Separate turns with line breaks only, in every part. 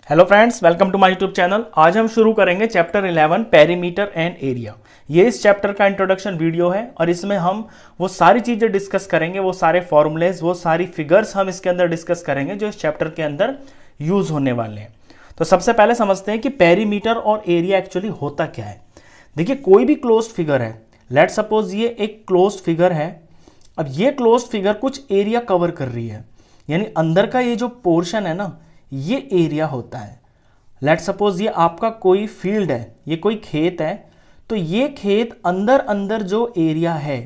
Hello friends, welcome to my YouTube channel. आज हम शुरू करेंगे चैप्टर 11 पेरीमीटर एंड एरिया। ये इस चैप्टर का इंट्रोडक्शन वीडियो है और इसमें हम वो सारी चीज़ें डिस्कस करेंगे, वो सारे फॉर्मूलेज, वो सारी फिगर्स हम इसके अंदर डिस्कस करेंगे जो इस चैप्टर के अंदर यूज होने वाले हैं। तो सबसे पहले समझते हैं कि पेरीमीटर और एरिया एक्चुअली होता क्या है। देखिए, कोई भी क्लोज्ड फिगर है, लेट सपोज ये एक क्लोज्ड फिगर है। अब ये क्लोज्ड फिगर कुछ एरिया कवर कर रही है, यानी अंदर का ये जो पोर्शन है ना, ये एरिया होता है। लेट सपोज ये आपका कोई फील्ड है, ये कोई खेत है, तो ये खेत अंदर अंदर जो एरिया है,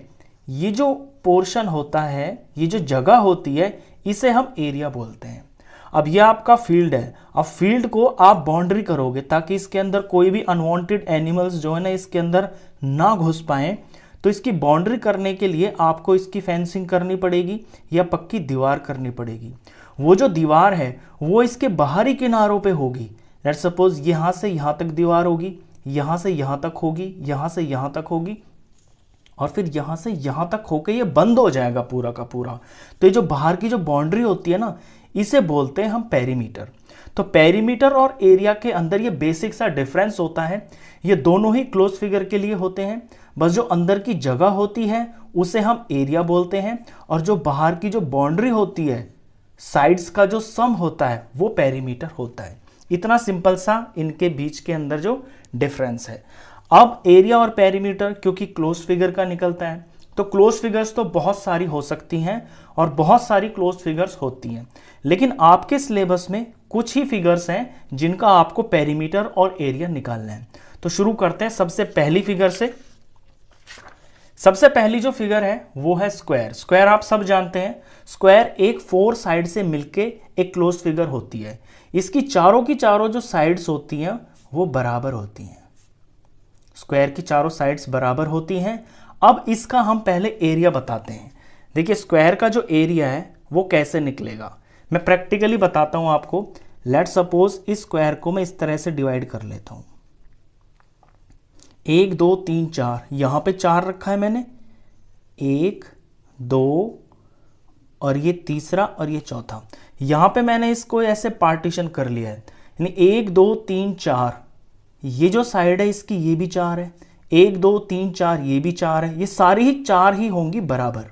ये जो पोर्शन होता है, ये जो जगह होती है, इसे हम एरिया बोलते हैं। अब ये आपका फील्ड है। अब फील्ड को आप बाउंड्री करोगे ताकि इसके अंदर कोई भी अनवांटेड एनिमल्स जो है ना इसके अंदर ना घुस पाए। तो इसकी बाउंड्री करने के लिए आपको इसकी फेंसिंग करनी पड़ेगी या पक्की दीवार करनी पड़ेगी। वो जो दीवार है वो इसके बाहरी किनारों पे होगी। लेट्स सपोज यहाँ से यहाँ तक दीवार होगी, यहाँ से यहाँ तक होगी, यहाँ से यहाँ तक होगी और फिर यहाँ से यहाँ तक होकर ये बंद हो जाएगा पूरा का पूरा। तो ये जो बाहर की जो बाउंड्री होती है ना, इसे बोलते हैं हम पेरीमीटर। तो पेरीमीटर और एरिया के अंदर ये बेसिक सा डिफरेंस होता है। ये दोनों ही क्लोज फिगर के लिए होते हैं, बस जो अंदर की जगह होती है उसे हम एरिया बोलते हैं और जो बाहर की जो बाउंड्री होती है, साइड्स का जो सम होता है, वो पेरीमीटर होता है। इतना सिंपल सा इनके बीच के अंदर जो डिफरेंस है। अब एरिया और पेरीमीटर क्योंकि क्लोज फिगर का निकलता है, तो क्लोज फिगर्स तो बहुत सारी हो सकती हैं और बहुत सारी क्लोज फिगर्स होती हैं, लेकिन आपके सिलेबस में कुछ ही फिगर्स हैं जिनका आपको पेरीमीटर और एरिया निकालना है। तो शुरू करते हैं सबसे पहली फिगर से। सबसे पहली जो फिगर है वो है स्क्वायर। स्क्वायर आप सब जानते हैं, स्क्वायर एक 4 साइड से मिलके एक क्लोज फिगर होती है। इसकी चारों की चारों जो साइड्स होती हैं वो बराबर होती हैं। स्क्वायर की चारों साइड्स बराबर होती हैं। अब इसका हम पहले एरिया बताते हैं। देखिए, स्क्वायर का जो एरिया है वो कैसे निकलेगा, मैं प्रैक्टिकली बताता हूं आपको। लेट सपोज इस स्क्वायर को मैं इस तरह से डिवाइड कर लेता हूं। 1 2 3 4, यहां पे 4 रखा है मैंने, 1 2 और ये तीसरा और ये चौथा। यहां पे मैंने इसको ऐसे पार्टीशन कर लिया है, यानी 1 2 3 4, ये जो साइड है इसकी ये भी 4 है, 1 2 3 4 ये भी 4 है, ये सारी ही 4 ही होंगी बराबर।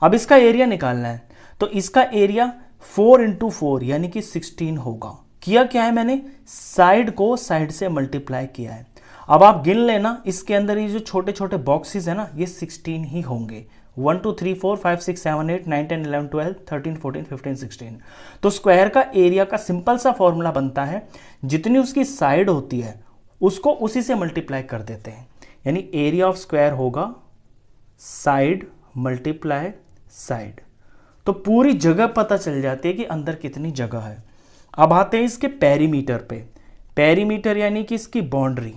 अब इसका एरिया निकालना है, तो इसका एरिया 4 × 4 यानी कि 16 होगा। किया क्या है मैंने, साइड को साइड से मल्टीप्लाई किया है। अब आप गिन लेना, इसके अंदर ये जो छोटे छोटे बॉक्सेस है ना, ये 16 ही होंगे। 1 2 3 4 5 6 7 8 9 10 11 12 13 14 15 16। तो स्क्वायर का एरिया का सिंपल सा फॉर्मूला बनता है, जितनी उसकी साइड होती है उसको उसी से मल्टीप्लाई कर देते हैं, यानी एरिया ऑफ स्क्वायर होगा साइड मल्टीप्लाई साइड। तो पूरी जगह पता चल जाती है कि अंदर कितनी जगह है। अब आते हैं इसके पेरीमीटर पे। पेरीमीटर यानी कि इसकी बाउंड्री।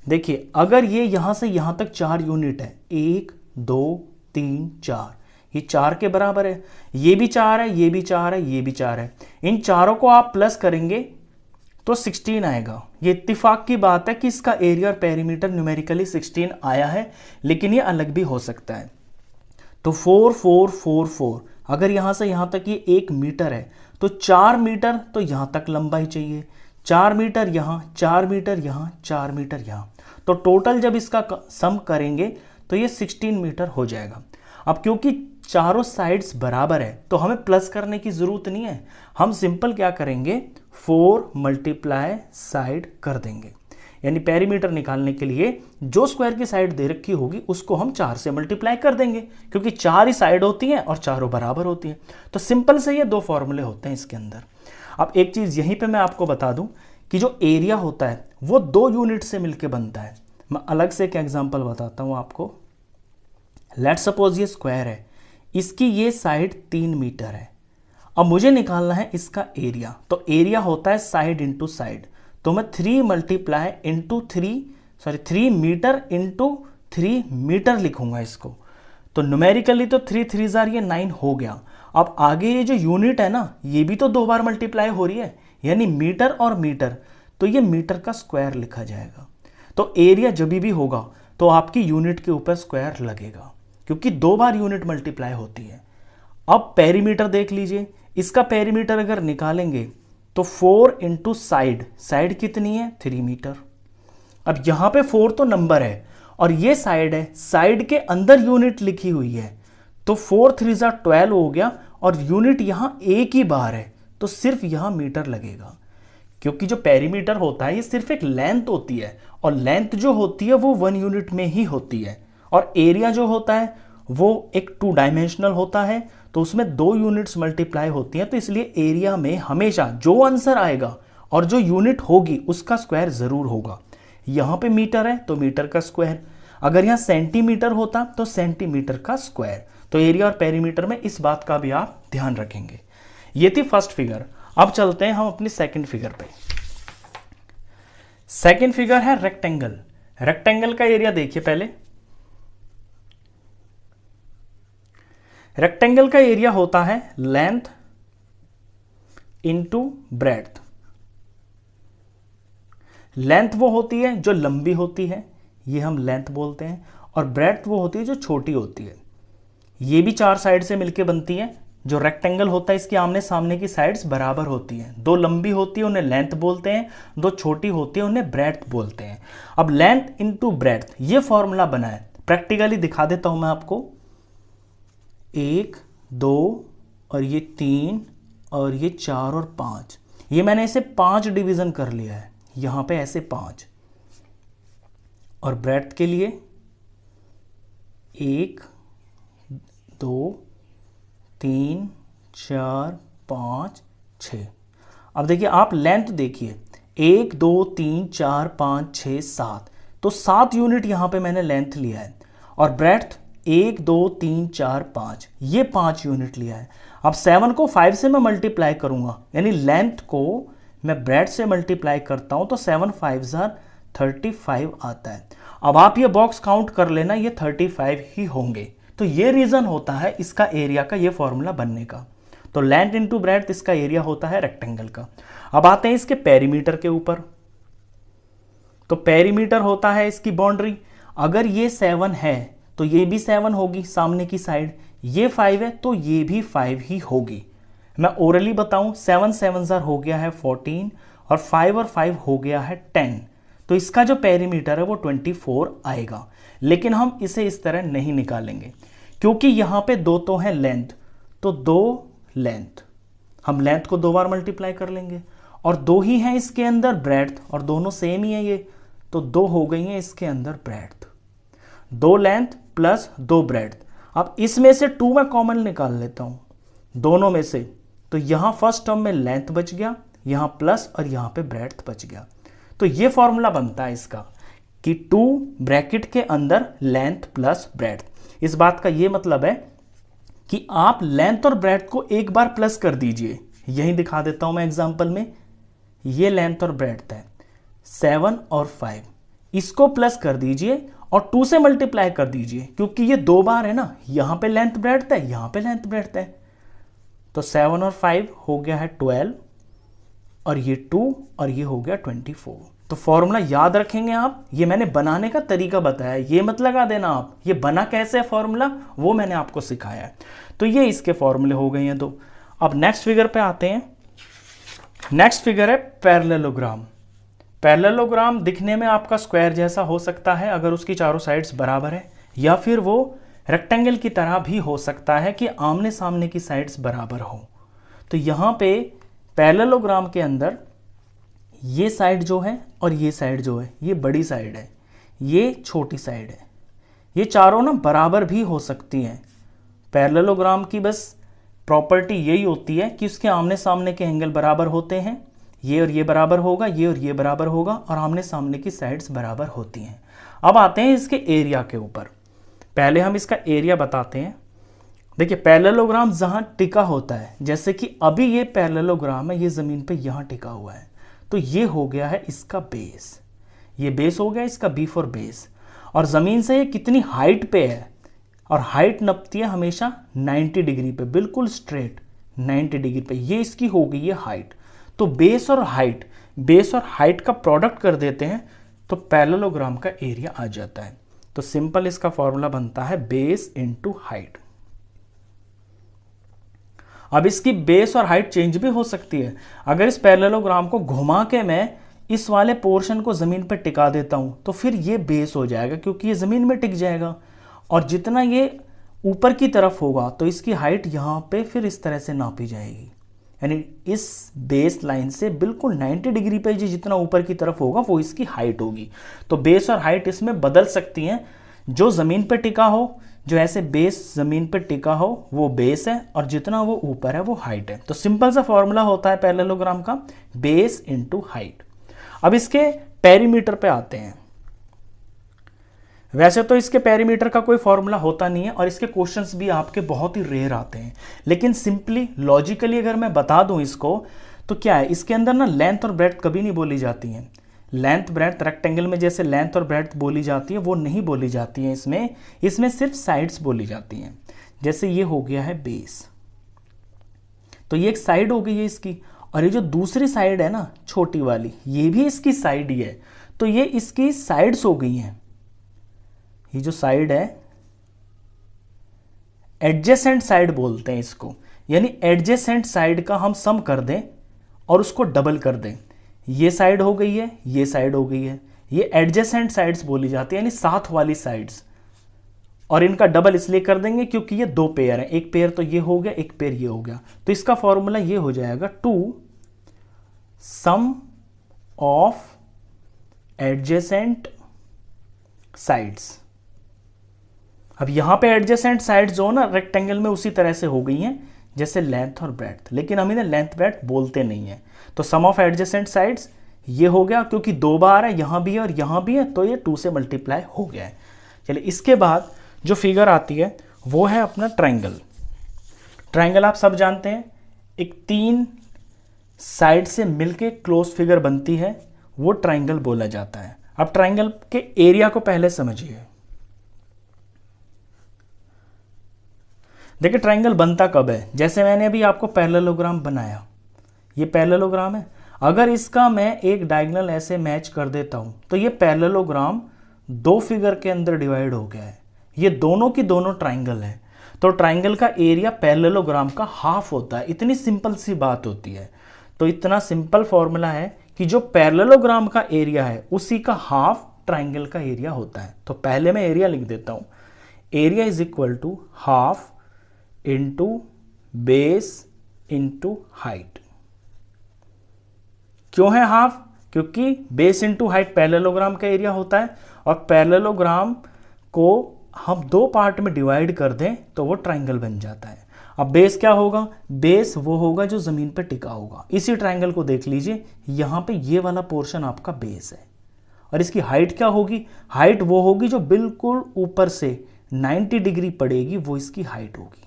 देखिए, अगर ये यहां से यहां तक 4 यूनिट है, 1 2 3 4, ये 4 के बराबर है, ये भी 4 है, ये भी 4 है, ये भी 4 है। इन चारों को आप प्लस करेंगे तो 16 आएगा। ये इत्तेफाक की बात है कि इसका एरिया और पेरीमीटर न्यूमेरिकली 16 आया है, लेकिन ये अलग भी हो सकता है। तो 4 4 4 4, अगर यहां से यहां तक ये 1 मीटर है, तो 4 मीटर तो यहां तक लंबाई चाहिए, 4 मीटर यहां, 4 मीटर यहां, 4 मीटर यहां। तो टोटल जब इसका सम करेंगे तो ये 16 मीटर हो जाएगा। अब क्योंकि चारों साइड्स बराबर है तो हमें प्लस करने की जरूरत नहीं है, हम सिंपल क्या करेंगे, 4 मल्टीप्लाई साइड कर देंगे। यानी पेरीमीटर निकालने के लिए जो स्क्वायर की साइड दे रखी होगी उसको हम 4 से मल्टीप्लाई कर देंगे, क्योंकि 4 ही साइड होती हैं और चारों बराबर होती हैं। तो सिंपल से ये 2 फॉर्मूले होते हैं इसके अंदर। अब एक चीज यहीं पे मैं आपको बता दूं कि जो एरिया होता है वो 2 यूनिट से मिलकर बनता है। मैं अलग से एक एग्जांपल बताता हूं आपको। लेट सपोज ये स्क्वायर है, इसकी ये साइड 3 मीटर है। अब मुझे निकालना है इसका एरिया, तो एरिया होता है साइड इंटू साइड। तो मैं 3 multiply into 3 metre into 3 metre लिखूंगा इसको। तो न्यूमेरिकली तो 3 3 जार ये 9 हो गया। अब आगे ये जो यूनिट है ना, ये भी तो 2 बार मल्टीप्लाई हो रही है, यानी मीटर और मीटर, तो ये मीटर का स्क्वायर लिखा जाएगा। तो एरिया जब भी होगा तो आपकी यूनिट के ऊपर स्क्वायर लगेगा, क्योंकि 2 बार यूनिट मल्टीप्लाई होती है। अब पेरीमीटर देख लीजिए, इसका पेरीमीटर अगर निकालेंगे तो 4 इंटू साइड, साइड कितनी है 3 मीटर। अब यहां पे 4 तो नंबर है और ये साइड है, साइड के अंदर यूनिट लिखी हुई है, तो 4 3 12 हो गया और यूनिट यहां एक ही बार है, तो सिर्फ यहां मीटर लगेगा, क्योंकि जो पेरीमीटर होता है ये सिर्फ एक लेंथ होती है और लेंथ जो होती है वो 1 यूनिट में ही होती है, और एरिया जो होता है वो एक 2 डायमेंशनल होता है, तो उसमें 2 यूनिट्स मल्टीप्लाई होती हैं, तो इसलिए एरिया में हमेशा जो आंसर आएगा और जो यूनिट होगी उसका स्क्वायर जरूर होगा। यहां पे मीटर है तो मीटर का स्क्वायर, अगर यहां सेंटीमीटर होता तो सेंटीमीटर का स्क्वायर। तो एरिया और पेरीमीटर में इस बात का भी आप ध्यान रखेंगे। ये थी फर्स्ट फिगर। अब चलते हैं हम अपनी सेकंड फिगर पे। सेकंड फिगर है रेक्टेंगल। रेक्टेंगल का एरिया देखिए पहले। रेक्टेंगल का एरिया होता है लेंथ इंटू ब्रेड्थ। लेंथ वो होती है जो लंबी होती है, ये हम लेंथ बोलते हैं, और ब्रेड्थ वो होती है जो छोटी होती है। ये भी 4 साइड से मिलके बनती है। जो रेक्टेंगल होता है इसके आमने सामने की साइड्स बराबर होती हैं, 2 लंबी होती है उन्हें लेंथ बोलते हैं, 2 छोटी होती है उन्हें ब्रेड्थ बोलते हैं। अब लेंथ इंटू ब्रेड्थ ये फॉर्मूला बना है, प्रैक्टिकली दिखा देता हूं मैं आपको। 1 2 और ये 3 और ये 4 और 5, ये मैंने इसे 5 डिवीजन कर लिया है, यहां पे ऐसे 5। और ब्रेड्थ के लिए 1 2 3 4 5 6। अब देखिए आप लेंथ देखिए 1 2 3 4 5 6 7, तो 7 यूनिट यहां पे मैंने लेंथ लिया है। और ब्रेड्थ 1 2 3 4 5, ये 5 यूनिट लिया है। अब 7 को 5 से मैं मल्टीप्लाई करूंगा, यानी लेंथ को मैं ब्रेड्थ से मल्टीप्लाई करता हूं तो 7 5 35 आता है। अब आप ये बॉक्स काउंट कर लेना, ये 35 ही होंगे। तो ये रीजन होता है इसका एरिया का, ये फॉर्मूला बनने का। तो लेंथ इंटू ब्रेड्थ इसका एरिया होता है रेक्टेंगल का। अब आते हैं इसके पेरीमीटर के ऊपर। तो पेरीमीटर होता है इसकी बाउंड्री। अगर ये 7 है तो ये भी 7 होगी सामने की साइड, ये 5 है तो ये भी 5 ही होगी। मैं ओरली बताऊं, 7 7 हो गया है 14 और 5 और 5 हो गया है 10, तो इसका जो पेरीमीटर है वो 24 आएगा। लेकिन हम इसे इस तरह नहीं निकालेंगे, क्योंकि यहां पे 2 तो है लेंथ, तो 2 लेंथ, हम लेंथ को 2 बार मल्टीप्लाई कर लेंगे, और 2 ही है इसके अंदर ब्रेड्थ, और दोनों सेम ही है ये, तो 2 हो गई है इसके अंदर ब्रेड्थ। 2 length plus 2 breadth. अब इसमें से 2 मैं कॉमन निकाल लेता हूं दोनों में से, तो यहां फर्स्ट टर्म में लेंथ बच गया, यहां प्लस और यहां पे ब्रेड्थ बच गया। तो ये फॉर्मूला बनता है इसका कि 2 ब्रैकेट के अंदर लेंथ प्लस ब्रेड्थ। इस बात का ये मतलब है कि आप लेंथ और ब्रेड्थ को एक बार प्लस कर दीजिए। यही दिखा देता हूं मैं एग्जांपल में। ये लेंथ और ब्रेड्थ है 7 और 5, इसको प्लस कर दीजिए और 2 से मल्टीप्लाई कर दीजिए, क्योंकि ये 2 बार है ना, यहां पे लेंथ ब्रेड्थ है, यहां पे लेंथ ब्रेड्थ है। तो 7 और 5 हो गया है 12, और ये 2 और ये हो गया 24। तो फॉर्मूला याद रखेंगे आप, ये मैंने बनाने का तरीका बताया, ये मत लगा देना आप ये बना कैसे है फॉर्मूला, वो मैंने आपको सिखाया है। तो ये इसके फॉर्मूले हो गए हैं 2। अब नेक्स्ट फिगर पे आते हैं। नेक्स्ट फिगर है पैरेललोग्राम। पैरेललोग्राम दिखने में आपका स्क्वायर जैसा हो सकता है अगर उसकी चारों साइड्स बराबर है, या फिर वो रेक्टेंगल की तरह भी हो सकता है कि आमने सामने की साइड्स बराबर हो। तो यहां पे पैरेललोग्राम के अंदर ये साइड जो है और ये साइड जो है, ये बड़ी साइड है, ये छोटी साइड है, ये चारों ना बराबर भी हो सकती हैं। पैरेललोग्राम की बस प्रॉपर्टी यही होती है कि उसके आमने सामने के एंगल बराबर होते हैं, ये और ये बराबर होगा, ये और ये बराबर होगा, और आमने सामने की साइड्स बराबर होती हैं। अब आते हैं इसके एरिया के ऊपर। पहले हम इसका एरिया बताते हैं। देखिए पैरेललोग्राम जहां टिका होता है, जैसे कि अभी ये पैरेललोग्राम है, ये जमीन पे यहां टिका हुआ है, तो ये हो गया है इसका बेस, ये बेस हो गया इसका बी फॉर बेस। और जमीन से ये कितनी हाइट पे है, और हाइट नपती है हमेशा 90 डिग्री पे, बिल्कुल स्ट्रेट 90 डिग्री पे, ये इसकी हो गई है हाइट। तो बेस और हाइट का प्रोडक्ट कर देते हैं तो पैरेललोग्राम का एरिया आ जाता है। तो सिंपल इसका फॉर्मूला बनता है बेस इंटू हाइट। अब इसकी बेस और हाइट चेंज भी हो सकती है। अगर इस पैरेललोग्राम को घुमा के मैं इस वाले पोर्शन को ज़मीन पर टिका देता हूँ तो फिर ये बेस हो जाएगा, क्योंकि ये ज़मीन में टिक जाएगा। और जितना ये ऊपर की तरफ होगा तो इसकी हाइट यहाँ पे फिर इस तरह से नापी जाएगी, यानी इस बेस लाइन से बिल्कुल 90 डिग्री पे जी जितना ऊपर की तरफ होगा वो इसकी हाइट होगी। तो बेस और हाइट इसमें बदल सकती हैं। जो ज़मीन पे टिका हो, जो ऐसे बेस ज़मीन पे टिका हो वो बेस है, और जितना वो ऊपर है वो हाइट है। तो सिंपल सा फॉर्मूला होता है पैरेललोग्राम का, बेस इंटू हाइट। अब इसके पेरीमीटर पे आते हैं। वैसे तो इसके पेरीमीटर का कोई फॉर्मूला होता नहीं है और इसके क्वेश्चंस भी आपके बहुत ही रेयर आते हैं, लेकिन सिंपली लॉजिकली अगर मैं बता दूं इसको तो क्या है, इसके अंदर ना लेंथ और ब्रेड्थ कभी नहीं बोली जाती है। लेंथ ब्रेड्थ रेक्टेंगल में जैसे लेंथ और ब्रेड्थ बोली जाती है वो नहीं बोली जाती है इसमें सिर्फ साइड्स बोली जाती हैं। जैसे ये हो गया है बेस, तो ये एक साइड हो गई है इसकी, और ये जो दूसरी साइड है ना छोटी वाली, ये भी इसकी साइड ही है, तो ये इसकी साइड्स हो गई हैं। ये जो साइड है एडजेसेंट साइड बोलते हैं इसको, यानी एडजेसेंट साइड का हम सम कर दें और उसको डबल कर दें। ये साइड हो गई है, ये साइड हो गई है, ये एडजेसेंट साइड्स बोली जाती है, यानी साथ वाली साइड्स। और इनका डबल इसलिए कर देंगे क्योंकि ये दो पेयर हैं, एक पेयर तो ये हो गया, एक पेयर ये हो गया। तो इसका फॉर्मूला ये हो जाएगा 2 सम ऑफ एडजेसेंट साइड्स। अब यहां पे एडजेसेंट साइड्स जो ना रेक्टेंगल में उसी तरह से हो गई हैं जैसे लेंथ और ब्रेड्थ, लेकिन हम इन्हें लेंथ ब्रेड्थ बोलते नहीं है। तो सम ऑफ एडजेसेंट साइड्स ये हो गया, क्योंकि दो बार है, यहां भी है और यहां भी है, तो ये 2 से मल्टीप्लाई हो गया है। चलिए इसके बाद जो फिगर आती है वो है अपना ट्रायंगल। ट्रायंगल आप सब जानते हैं, एक 3 साइड से मिलके क्लोज फिगर बनती है, वो ट्रायंगल बोला जाता है। अब ट्रायंगल के एरिया को पहले समझिए। देखिए ट्रायंगल बनता कब है, जैसे मैंने अभी आपको पैरेललोग्राम बनाया, ये पैरेललोग्राम है। अगर इसका मैं एक डायगोनल ऐसे मैच कर देता हूं तो ये पैरेललोग्राम 2 फिगर के अंदर डिवाइड हो गया है। ये दोनों की दोनों ट्रायंगल है, तो ट्रायंगल का एरिया पैरेललोग्राम का हाफ होता है। इतनी सिंपल सी बात होती है। तो इतना सिंपल फॉर्मूला है कि जो पैरेललोग्राम का एरिया है उसी का हाफ ट्रायंगल का एरिया होता है। तो पहले मैं एरिया लिख देता हूं, area is equal to half into base into height. क्यों है हाफ? क्योंकि बेस इंटू हाइट पैरेललोग्राम का एरिया होता है, और पैरेललोग्राम को हम 2 पार्ट में डिवाइड कर दें तो वो ट्रायंगल बन जाता है। अब बेस क्या होगा? बेस वो होगा जो जमीन पे टिका होगा। इसी ट्रायंगल को देख लीजिए, यहां पे ये वाला पोर्शन आपका बेस है, और इसकी हाइट क्या होगी? हाइट वो होगी जो बिल्कुल ऊपर से 90 डिग्री पड़ेगी, वो इसकी हाइट होगी।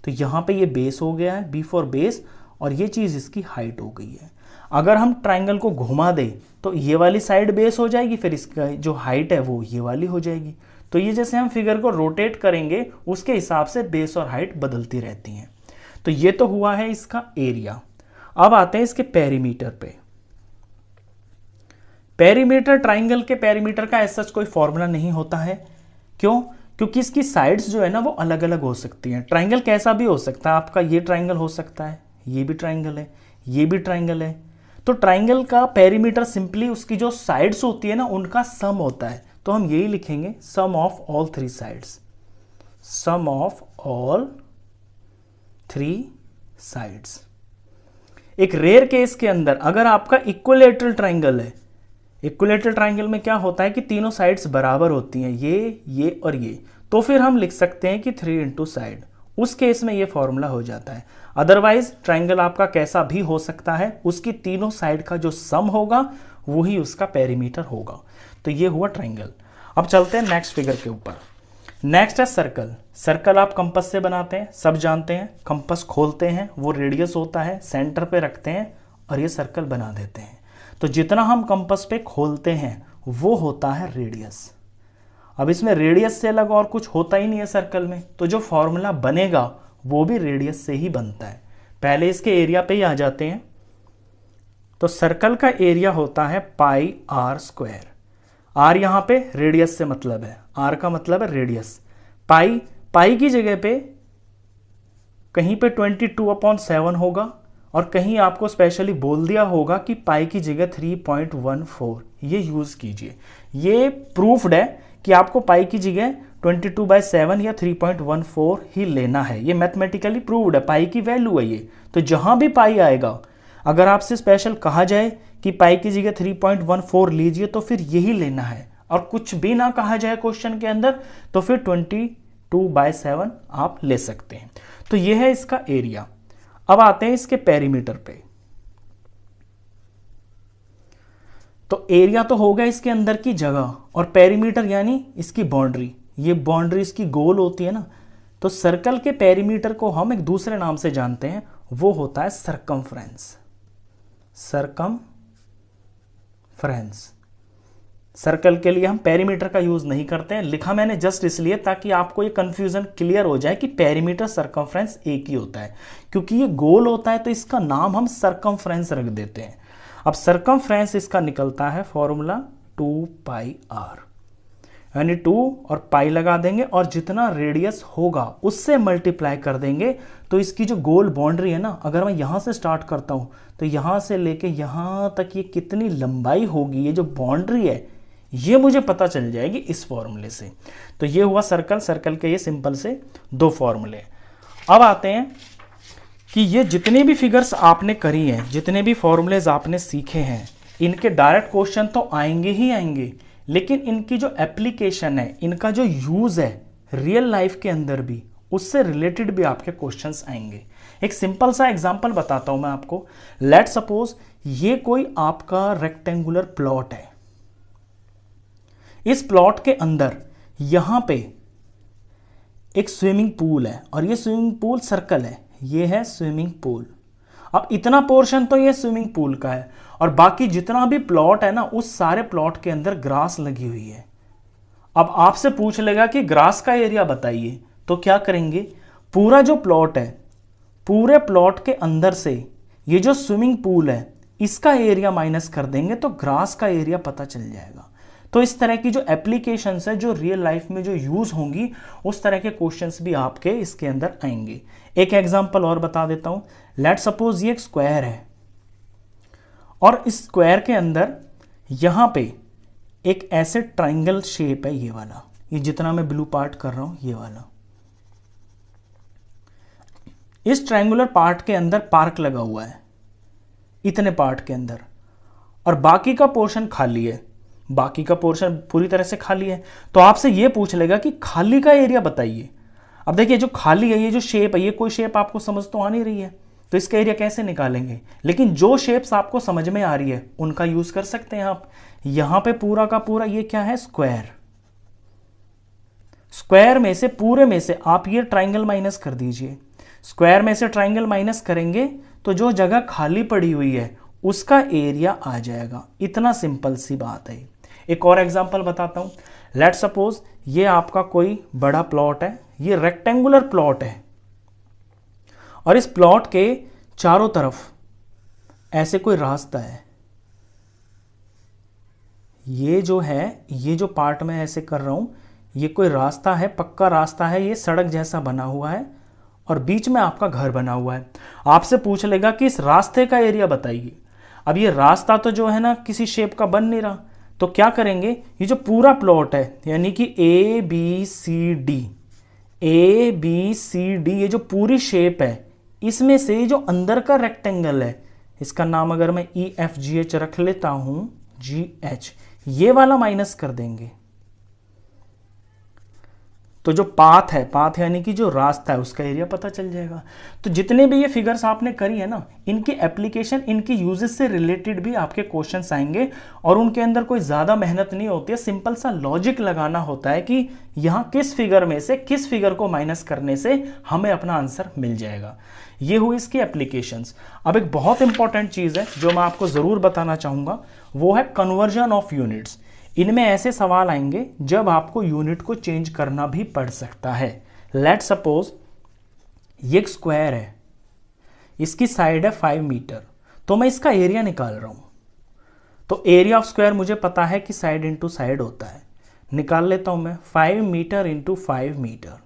तो यहां पे ये बेस हो गया है, बी फॉर बेस, और ये चीज इसकी हाइट हो गई है। अगर हम ट्रायंगल को घुमा दें तो ये वाली साइड बेस हो जाएगी, फिर इसका जो हाइट है वो ये वाली हो जाएगी। तो ये जैसे हम फिगर को रोटेट करेंगे उसके हिसाब से बेस और हाइट बदलती रहती हैं। तो ये तो हुआ है इसका एरिया। अब आते हैं इसके पेरीमीटर पे। पेरीमीटर, ट्रायंगल के पेरीमीटर का ऐसा कोई फॉर्मूला नहीं होता है। क्यों? क्योंकि इसकी साइड्स जो है ना वो अलग अलग हो सकती हैं। ट्रायंगल कैसा भी हो सकता है, आपका ये ट्रायंगल हो सकता है, ये भी ट्रायंगल है, ये भी ट्रायंगल है। तो ट्रायंगल का पेरीमीटर सिंपली उसकी जो साइड्स होती है ना उनका सम होता है। तो हम यही लिखेंगे, sum of all 3 sides, sum of all 3 sides. एक रेयर केस के अंदर अगर आपका इक्विलैटरल ट्रायंगल है, इक्विलैटरल ट्रायंगल में क्या होता है कि तीनों साइड्स बराबर होती हैं, ये और ये, तो फिर हम लिख सकते हैं कि 3 इंटू साइड। उस केस में ये फॉर्मूला हो जाता है। अदरवाइज ट्रायंगल आपका कैसा भी हो सकता है, उसकी तीनों साइड का जो सम होगा वही उसका पेरीमीटर होगा। तो ये हुआ ट्रायंगल। अब चलते हैं नेक्स्ट फिगर के ऊपर। नेक्स्ट है सर्कल। सर्कल आप कंपास से बनाते हैं, सब जानते हैं। कंपास खोलते हैं, वो रेडियस होता है, सेंटर पे रखते हैं और ये सर्कल बना देते हैं। तो जितना हम कंपास पे खोलते हैं वो होता है रेडियस। अब इसमें रेडियस से अलग और कुछ होता ही नहीं है सर्कल में, तो जो फॉर्मूला बनेगा वो भी रेडियस से ही बनता है। पहले इसके एरिया पे ही आ जाते हैं। तो सर्कल का एरिया होता है पाई आर स्क्वायर। आर यहां पे रेडियस से मतलब है, आर का मतलब है रेडियस। पाई की जगह पे कहीं पे 22/7 होगा और कहीं आपको स्पेशली बोल दिया होगा कि पाई की जगह 3.14, ये यूज़ कीजिए। ये प्रूफ्ड है कि आपको पाई की जगह 22/7 या 3.14 ही लेना है। ये मैथमेटिकली प्रूव्ड है, पाई की वैल्यू है ये। तो जहां भी पाई आएगा, अगर आपसे स्पेशल कहा जाए कि पाई की जगह 3.14 लीजिए तो फिर यही लेना है, और कुछ भी ना कहा जाए क्वेश्चन के अंदर तो फिर 22/7 आप ले सकते हैं। तो यह है इसका एरिया। अब आते हैं इसके पेरीमीटर पे। तो एरिया तो हो गया इसके अंदर की जगह, और पेरीमीटर यानी इसकी बाउंड्री। ये बाउंड्री इसकी गोल होती है ना, तो सर्कल के पेरीमीटर को हम एक दूसरे नाम से जानते हैं, वो होता है सरकमफ्रेंस। सरकमफ्रेंस। सर्कल के लिए हम पेरीमीटर का यूज नहीं करते हैं, लिखा मैंने जस्ट इसलिए ताकि आपको ये कंफ्यूजन क्लियर हो जाए कि पेरीमीटर सरकमफ्रेंस एक ही होता है। क्योंकि ये गोल होता है तो इसका नाम हम सरकमफ्रेंस रख देते हैं। अब सरकमफ्रेंस इसका निकलता है फॉर्मूला 2πr, यानी 2 और पाई लगा देंगे और जितना रेडियस होगा उससे मल्टीप्लाई कर देंगे। तो इसकी जो गोल बाउंड्री है ना, अगर मैं यहां से स्टार्ट करता हूं तो यहां से लेके यहां तक ये कितनी लंबाई होगी, ये जो बाउंड्री है ये मुझे पता चल जाएगी इस फॉर्मूले से। तो ये हुआ सर्कल। सर्कल के ये सिंपल से 2 फॉर्मूले। अब आते हैं कि ये जितने भी फिगर्स आपने करी हैं, जितने भी फॉर्मूलेज आपने सीखे हैं, इनके डायरेक्ट क्वेश्चन तो आएंगे ही आएंगे, लेकिन इनकी जो एप्लीकेशन है, इनका जो यूज है रियल लाइफ के अंदर भी, उससे रिलेटेड भी आपके क्वेश्चंस आएंगे। एक सिंपल सा एग्जांपल बताता हूं मैं आपको। लेट सपोज ये कोई आपका रेक्टेंगुलर प्लॉट है। इस प्लॉट के अंदर यहां पे एक स्विमिंग पूल है और ये स्विमिंग पूल सर्कल है, ये है स्विमिंग पूल। अब इतना पोर्शन तो ये स्विमिंग पूल का है और बाकी जितना भी प्लॉट है ना, उस सारे प्लॉट के अंदर ग्रास लगी हुई है। अब आपसे पूछ लेगा कि ग्रास का एरिया बताइए, तो क्या करेंगे, पूरा जो प्लॉट है, पूरे प्लॉट के अंदर से ये जो स्विमिंग पूल है इसका एरिया माइनस कर देंगे तो ग्रास का एरिया पता चल जाएगा। तो इस तरह की जो एप्लीकेशंस है, जो रियल लाइफ में जो यूज होंगी, उस तरह के क्वेश्चंस भी आपके इसके अंदर आएंगे। एक एग्जांपल और बता देता हूं। लेट सपोज ये एक स्क्वायर है और इस स्क्वायर के अंदर यहां पे एक ऐसे ट्राइंगल शेप है, ये वाला, ये जितना मैं ब्लू पार्ट कर रहा हूं, ये वाला। इस ट्रायंगुलर पार्ट के अंदर पार्क लगा हुआ है, इतने पार्ट के अंदर, और बाकी का पोर्शन खाली है। बाकी का पोर्शन पूरी तरह से खाली है। तो आपसे ये पूछ लेगा कि खाली का एरिया बताइए। अब देखिए जो खाली है, ये जो शेप है, ये कोई शेप आपको समझ तो आ नहीं रही है, तो इसका एरिया कैसे निकालेंगे। लेकिन जो शेप्स आपको समझ में आ रही है उनका यूज कर सकते हैं आप। यहां पे पूरा का पूरा ये क्या है, स्क्वायर। स्क्वायर में से, पूरे में से आप ये ट्राइंगल माइनस कर दीजिए। स्क्वायर में से ट्राइंगल माइनस करेंगे तो जो जगह खाली पड़ी हुई है उसका एरिया आ जाएगा। इतना सिंपल सी बात है। एक और एग्जांपल बताता हूं। लेट सपोज ये आपका कोई बड़ा प्लॉट है, ये रेक्टेंगुलर प्लॉट है और इस प्लॉट के चारों तरफ ऐसे कोई रास्ता है। ये जो है, ये जो पार्ट में ऐसे कर रहा हूं, ये कोई रास्ता है, पक्का रास्ता है, ये सड़क जैसा बना हुआ है और बीच में आपका घर बना हुआ है। आपसे पूछ लेगा कि इस रास्ते का एरिया बताइए। अब ये रास्ता तो जो है ना किसी शेप का बन नहीं रहा, तो क्या करेंगे, ये जो पूरा प्लॉट है यानी कि ए बी सी डी, ये जो पूरी शेप है, इसमें से जो अंदर का रेक्टेंगल है, इसका नाम अगर मैं EFGH रख लेता हूं, GH, ये वाला माइनस कर देंगे। तो जो पाथ है, पाथ यानी कि जो रास्ता है, उसका एरिया पता चल जाएगा। तो जितने भी ये फिगर्स आपने करी है ना, इनकी एप्लीकेशन, इनकी यूजेस से रिलेटेड भी आपके क्वेश्चंस आएंगे और उनके अंदर कोई ज़्यादा मेहनत नहीं होती है। सिंपल सा लॉजिक लगाना होता है कि यहाँ किस फिगर में से किस फिगर को माइनस करने से हमें अपना आंसर मिल जाएगा। ये हुई इसकी एप्लीकेशंस। अब एक बहुत इंपॉर्टेंट चीज़ है जो मैं आपको ज़रूर बताना चाहूँगा, वो है कन्वर्जन ऑफ यूनिट्स। इनमें ऐसे सवाल आएंगे जब आपको यूनिट को चेंज करना भी पड़ सकता है। लेट सपोज ये एक स्क्वायर है, इसकी साइड है 5 मीटर, तो मैं इसका एरिया निकाल रहा हूं। तो एरिया ऑफ स्क्वायर मुझे पता है कि साइड इंटू साइड होता है। निकाल लेता हूं मैं, 5 मीटर इंटू 5 मीटर,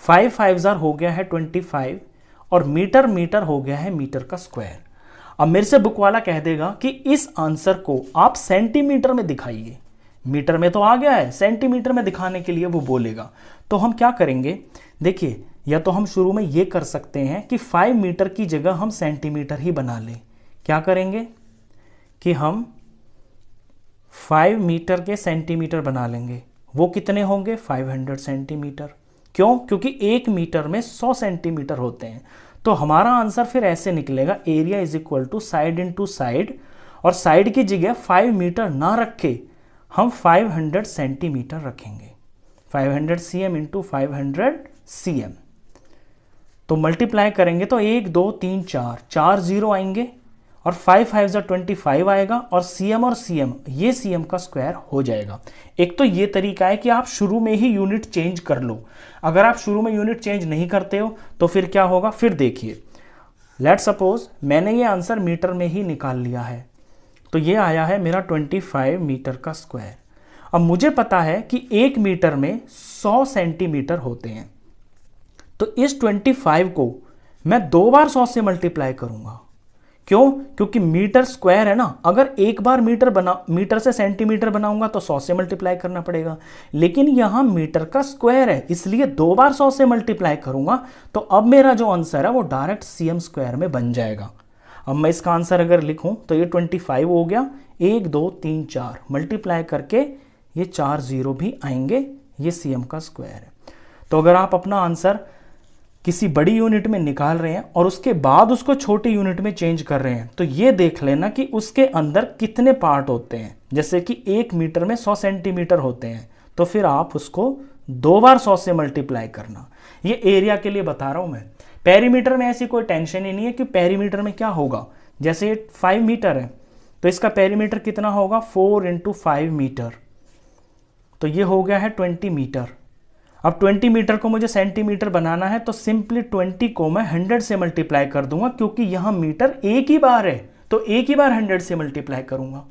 5 5 हो गया है 25, और मीटर मीटर हो गया है मीटर का स्क्वायर। अब मेरे से बुक वाला कह देगा कि इस आंसर को आप सेंटीमीटर में दिखाइए। मीटर में तो आ गया है, सेंटीमीटर में दिखाने के लिए वो बोलेगा। तो हम क्या करेंगे, देखिए, या तो हम शुरू में ये कर सकते हैं कि 5 मीटर की जगह हम सेंटीमीटर ही बना लें। क्या करेंगे कि हम 5 मीटर के सेंटीमीटर बना लेंगे। वो कितने होंगे, 500 सेंटीमीटर। क्यों, क्योंकि 1 मीटर में 100 सेंटीमीटर होते हैं। तो हमारा आंसर फिर ऐसे निकलेगा, area is equal to side into side, और साइड की जगह 5 मीटर ना रखे हम 500 सेंटीमीटर रखेंगे। 500 cm इंटू 500 cm। तो मल्टीप्लाई करेंगे तो 1 2 3 4 0 आएंगे, और 5 5 जा 25 आएगा, और cm और cm ये cm का स्क्वायर हो जाएगा। एक तो ये तरीका है कि आप शुरू में ही यूनिट चेंज कर लो। अगर आप शुरू में यूनिट चेंज नहीं करते हो तो फिर क्या होगा, फिर देखिए, लेट सपोज मैंने ये आंसर मीटर में ही निकाल लिया है, तो ये आया है मेरा 25 मीटर का स्क्वायर। अब मुझे पता है कि 1 मीटर में 100 सेंटीमीटर होते हैं, तो इस 25 को मैं 2 बार 100 से मल्टीप्लाई करूंगा। क्यों, क्योंकि मीटर स्क्वायर है ना, अगर एक बार मीटर से सेंटीमीटर बनाऊंगा तो 100 से मल्टीप्लाई करना पड़ेगा, लेकिन यहां मीटर का स्क्वायर है इसलिए 2 बार 100 से मल्टीप्लाई करूंगा। तो अब मेरा जो आंसर है वो डायरेक्ट cm स्क्वायर में बन जाएगा। अब मैं इसका आंसर अगर लिखूं तो ये 25 हो गया, 1 2 3 4 मल्टीप्लाई करके ये 4 0 भी आएंगे, ये cm का स्क्वायर है। तो अगर आप अपना आंसर किसी बड़ी यूनिट में निकाल रहे हैं और उसके बाद उसको छोटी यूनिट में चेंज कर रहे हैं, तो ये देख लेना कि उसके अंदर कितने पार्ट होते हैं। जैसे कि 1 मीटर में 100 सेंटीमीटर होते हैं, तो फिर आप उसको 2 बार 100 से मल्टीप्लाई करना। ये एरिया के लिए बता रहा हूं मैं। पेरीमीटर में ऐसी कोई टेंशन ही नहीं है कि पेरीमीटर में क्या होगा। जैसे 5 मीटर है तो इसका पेरीमीटर कितना होगा, 4 इंटू 5 मीटर, तो ये हो गया है 20 मीटर। अब 20 मीटर को मुझे सेंटीमीटर बनाना है, तो सिंपली 20 को मैं 100 से मल्टीप्लाई कर दूंगा, क्योंकि यहां मीटर एक ही बार है तो एक ही बार 100 से मल्टीप्लाई करूंगा,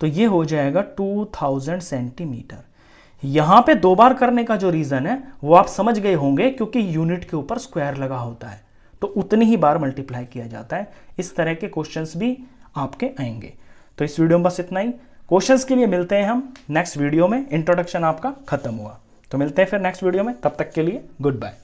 तो ये हो जाएगा 2000 सेंटीमीटर। यहां पे 2 बार करने का जो रीजन है वो आप समझ गए होंगे, क्योंकि यूनिट के ऊपर स्क्वायर लगा होता है तो उतनी ही बार मल्टीप्लाई किया जाता है। इस तरह के क्वेश्चंस भी आपके आएंगे। तो इस वीडियो में बस इतना ही। क्वेश्चंस के लिए मिलते हैं हम नेक्स्ट वीडियो में। इंट्रोडक्शन आपका खत्म हुआ, तो मिलते हैं फिर नेक्स्ट वीडियो में। तब तक के लिए गुड बाय।